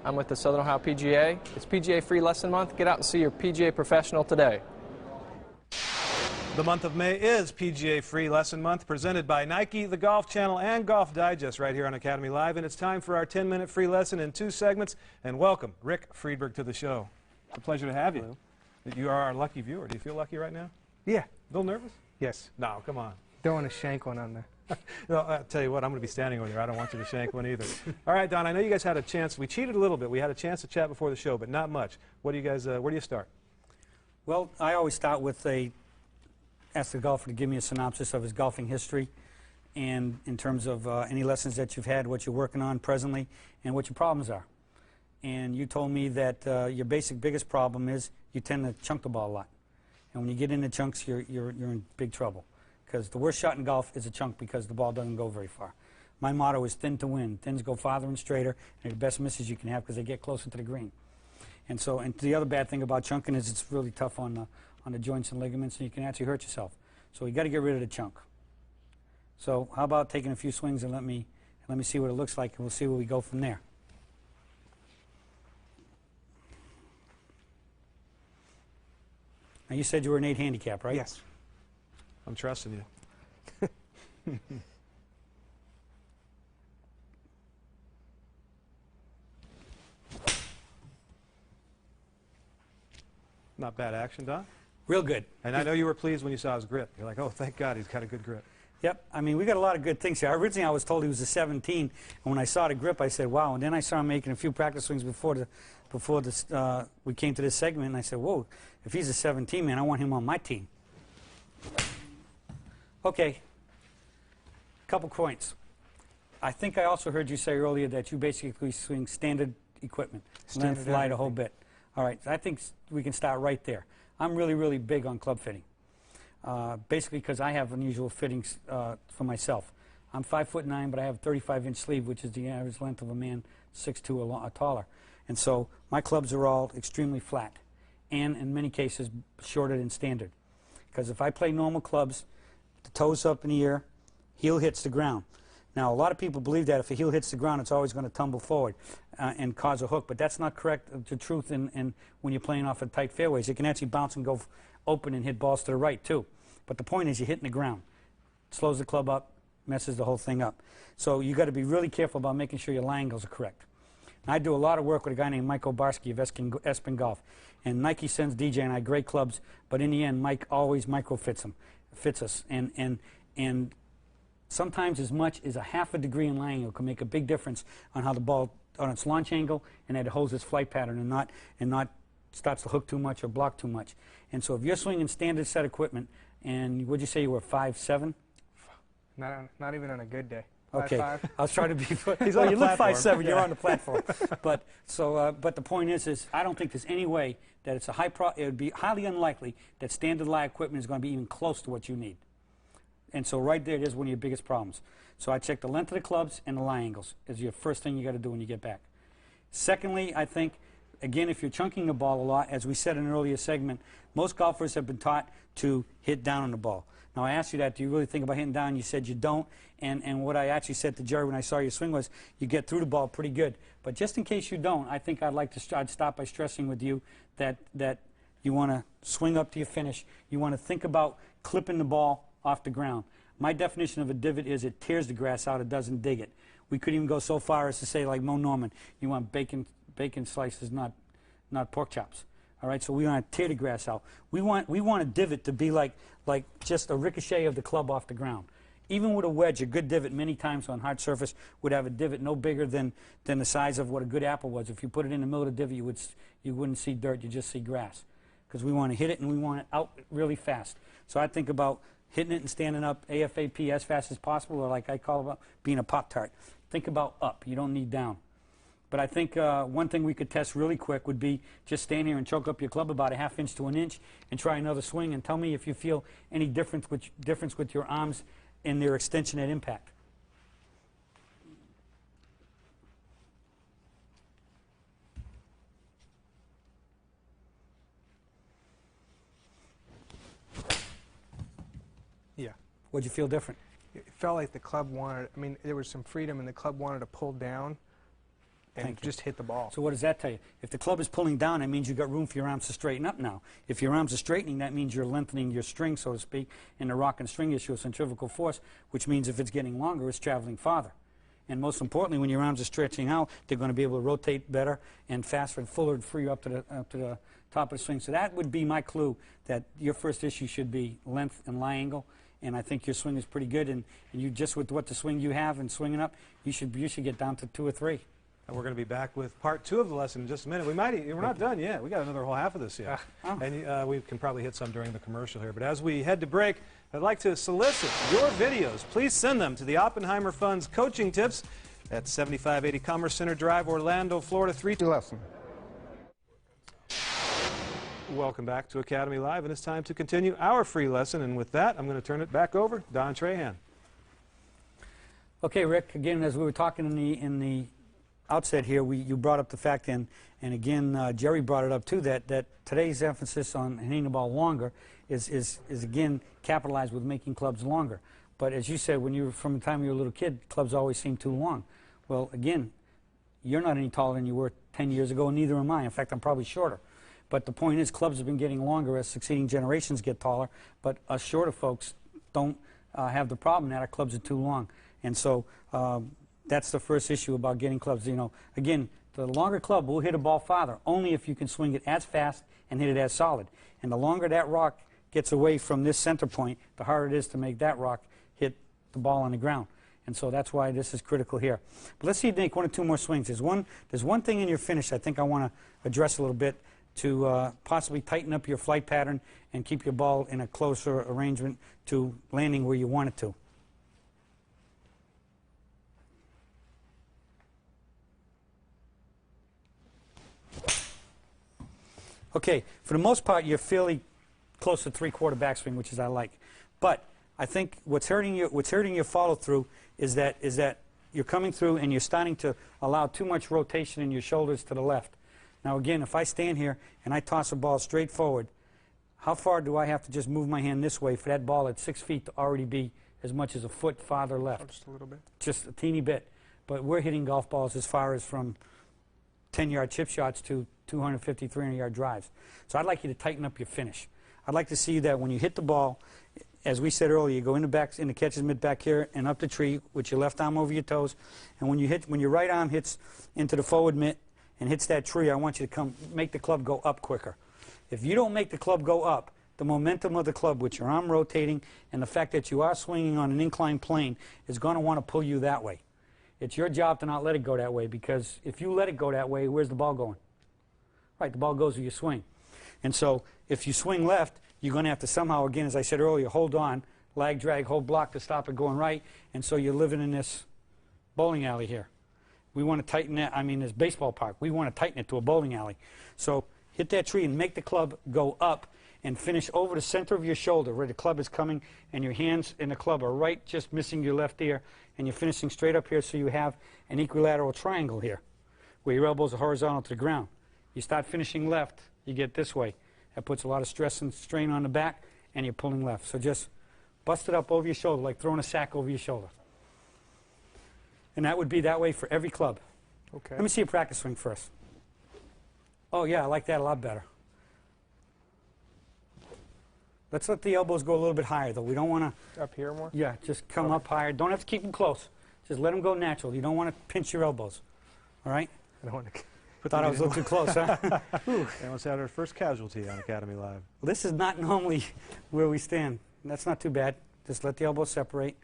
I'm with the Southern Ohio PGA. It's PGA Free Lesson Month. Get out and see your PGA professional today. The month of May is PGA Free Lesson Month, presented by Nike, the Golf Channel, and Golf Digest right here on Academy Live. And it's time for our 10-minute free lesson in 2 segments. And welcome Rick Friedberg to the show. It's a pleasure to have you. Hello. You are our lucky viewer. Do you feel lucky right now? Yeah. A little nervous? Yes. No, come on. Don't want to shank one on there. No, I'll tell you what, I'm going to be standing over there. I don't want you to shank one either. All right, Don, I know you guys had a chance. We cheated a little bit. We had a chance to chat before the show, but not much. What do you guys, where do you start? Well, I always start with ask the golfer to give me a synopsis of his golfing history, and in terms of any lessons that you've had, what you're working on presently, and what your problems are. And you told me that your biggest problem is you tend to chunk the ball a lot. And when you get into chunks, you're in big trouble. Because the worst shot in golf is a chunk because the ball doesn't go very far. My motto is thin to win. Thins go farther and straighter, and they're the best misses you can have because they get closer to the green. And the other bad thing about chunking is it's really tough on the joints and ligaments, and you can actually hurt yourself. So you got to get rid of the chunk. So how about taking a few swings and let me see what it looks like, and we'll see where we go from there. Now you said you were an 8 handicap, right? Yes. I'm trusting you. Not bad action, Don. Real good. And I know you were pleased when you saw his grip. You're like, oh, thank God he's got a good grip. Yep. I mean, we got a lot of good things here. Originally, I was told he was a 17, and when I saw the grip, I said, wow. And then I saw him making a few practice swings before we came to this segment, and I said, whoa, if he's a 17, man, I want him on my team. Okay. Couple points. I think I also heard you say earlier that you basically swing standard equipment, length, light, a whole bit. All right. I think we can start right there. I'm really, really big on club fitting. Basically because I have unusual fittings for myself. I'm 5'9", but I have a 35-inch sleeve, which is the average length of a man 6'2" or taller. And so my clubs are all extremely flat, and in many cases shorter than standard. Because if I play normal clubs, the toes up in the air, heel hits the ground. Now, a lot of people believe that if a heel hits the ground, it's always going to tumble forward and cause a hook, but that's not correct. The truth when you're playing off of tight fairways, it can actually bounce and go open and hit balls to the right, too. But the point is you're hitting the ground. It slows the club up, messes the whole thing up. So you got to be really careful about making sure your lie angles are correct. And I do a lot of work with a guy named Mike Obarski of Espen Golf. And Nike sends DJ and I great clubs, but in the end, Mike always fits us. And sometimes as much as a ½ degree in lie angle can make a big difference on how the ball, on its launch angle, and that it holds its flight pattern and not starts to hook too much or block too much. And so if you're swinging standard set equipment, and would you say you were 5'7"? Not even on a good day. Okay, 5'5". I was trying to be. He's well, on you the look platform. 5'7". You're on the platform. But the point is I don't think there's any way that it's it would be highly unlikely that standard lie equipment is going to be even close to what you need. And so right there, it is one of your biggest problems. So I check the length of the clubs and the lie angles as your first thing you got to do when you get back. Secondly, I think, again, if you're chunking the ball a lot, as we said in an earlier segment, most golfers have been taught to hit down on the ball. Now, I asked you that, do you really think about hitting down? You said you don't. And what I actually said to Jerry when I saw your swing was you get through the ball pretty good. But just in case you don't, I think I'd stop by stressing with you that you want to swing up to your finish. You want to think about clipping the ball off the ground. My definition of a divot is it tears the grass out, it doesn't dig it. We could even go so far as to say, like Mo Norman, you want bacon slices, not pork chops. All right, so we want to tear the grass out. We want a divot to be like just a ricochet of the club off the ground. Even with a wedge, a good divot many times on hard surface would have a divot no bigger than the size of what a good apple was. If you put it in the middle of the divot, you wouldn't see dirt, you just see grass. Because we want to hit it and we want it out really fast. So I think about hitting it and standing up AFAP as fast as possible, or like I call about being a Pop-Tart. Think about up. You don't need down. But I think one thing we could test really quick would be just stand here and choke up your club about a ½ inch to an inch and try another swing and tell me if you feel any difference with your arms and their extension at impact. Yeah. What'd you feel different? It felt like the club wanted, I mean, there was some freedom and the club wanted to pull down and Thank you. just hit the ball. So what does that tell you? If the club is pulling down, that means you've got room for your arms to straighten up now. If your arms are straightening, that means you're lengthening your string, so to speak, and the rock and string issue of centrifugal force, which means if it's getting longer, it's traveling farther. And most importantly, when your arms are stretching out, they're going to be able to rotate better and faster and fuller and free you up to the top of the swing. So that would be my clue that your first issue should be length and lie angle. And I think your swing is pretty good. And you just with what the swing you have and swinging up, you should get down to 2 or 3. And we're going to be back with part 2 of the lesson in just a minute. We're not done yet. We got another whole half of this yet. And we can probably hit some during the commercial here. But as we head to break, I'd like to solicit your videos. Please send them to the Oppenheimer Fund's coaching tips at 7580 Commerce Center Drive, Orlando, Florida 3. Lesson. Welcome back to Academy Live, and it's time to continue our free lesson. And with that, I'm going to turn it back over to Don Trahan. Okay, Rick, again, as we were talking in the outset here, you brought up the fact, and again, Jerry brought it up too, that today's emphasis on hitting the ball longer is again capitalized with making clubs longer. But as you said, from the time you were a little kid, clubs always seemed too long. Well, again, you're not any taller than you were 10 years ago, and neither am I. In fact, I'm probably shorter. But the point is, clubs have been getting longer as succeeding generations get taller, but us shorter folks don't have the problem that our clubs are too long. And so that's the first issue about getting clubs. You know, again, the longer club will hit a ball farther, only if you can swing it as fast and hit it as solid. And the longer that rock gets away from this center point, the harder it is to make that rock hit the ball on the ground. And so that's why this is critical here. But let's see you make 1 or 2 more swings. There's one thing in your finish I think I want to address a little bit to possibly tighten up your flight pattern and keep your ball in a closer arrangement to landing where you want it to. Okay, for the most part, you're fairly close to 3/4 backswing, which is I like. But I think what's hurting your follow through is that you're coming through and you're starting to allow too much rotation in your shoulders to the left. Now again, if I stand here and I toss a ball straight forward, how far do I have to just move my hand this way for that ball at 6 feet to already be as much as a foot farther left? Just a little bit. Just a teeny bit. But we're hitting golf balls as far as from 10-yard chip shots to 250, 300-yard drives. So I'd like you to tighten up your finish. I'd like to see that when you hit the ball, as we said earlier, you go in the catcher's mitt back here and up the tree with your left arm over your toes. And when your right arm hits into the forward mitt and hits that tree, I want you to make the club go up quicker. If you don't make the club go up, the momentum of the club with your arm rotating and the fact that you are swinging on an inclined plane is going to want to pull you that way. It's your job to not let it go that way, because if you let it go that way, where's the ball going? Right, the ball goes where you swing. And so if you swing left, you're going to have to somehow, again, as I said earlier, hold on, lag, drag, hold block to stop it going right. And so you're living in this bowling alley here. We want to tighten that, this baseball park. We want to tighten it to a bowling alley. So hit that tree and make the club go up and finish over the center of your shoulder where the club is coming, and your hands and the club are right just missing your left ear, and you're finishing straight up here, so you have an equilateral triangle here where your elbows are horizontal to the ground. You start finishing left, you get this way. That puts a lot of stress and strain on the back, and you're pulling left. So just bust it up over your shoulder like throwing a sack over your shoulder. And that would be that way for every club. Okay. Let me see a practice swing first. Oh yeah, I like that a lot better. Let's let the elbows go a little bit higher, though. We don't want to... Up here more? Yeah, just come up higher. Don't have to keep them close. Just let them go natural. You don't want to pinch your elbows. All right? I don't want to... Thought I was a little too close, huh? And let's have our first casualty on Academy Live. Well, this is not normally where we stand. That's not too bad. Just let the elbows separate.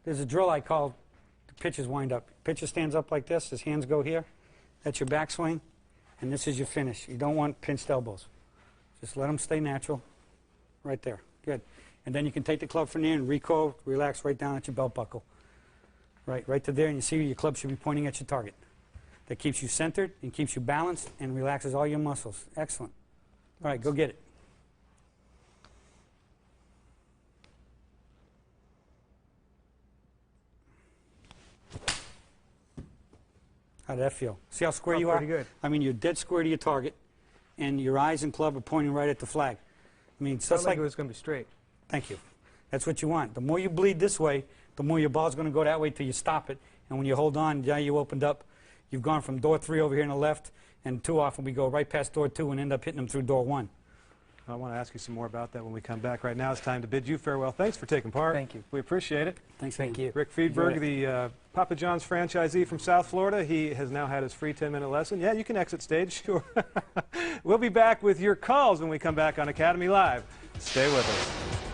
There's a drill I call the pitcher's wind up. Pitcher stands up like this. His hands go here. That's your backswing. And this is your finish. You don't want pinched elbows. Just let them stay natural. Right there. Good. And then you can take the club from there and recoil, relax right down at your belt buckle. Right to there, and you see your club should be pointing at your target. That keeps you centered and keeps you balanced and relaxes all your muscles. Excellent. All right, go get it. How did that feel? See how square you are? Pretty good. You're dead square to your target, and your eyes and club are pointing right at the flag. So Sounds like it was going to be straight. Thank you. That's what you want. The more you bleed this way, the more your ball's going to go that way till you stop it. And when you hold on, yeah, you opened up. You've gone from door 3 over here on the left, and too often we go right past door 2 and end up hitting them through door 1. I want to ask you some more about that when we come back. Right now, it's time to bid you farewell. Thanks for taking part. Thank you. We appreciate it. Thanks, Thank man. you. Rick Friedberg, the Papa John's franchisee from South Florida. He has now had his free 10-minute lesson. Yeah, you can exit stage, sure. We'll be back with your calls when we come back on Academy Live. Stay with us.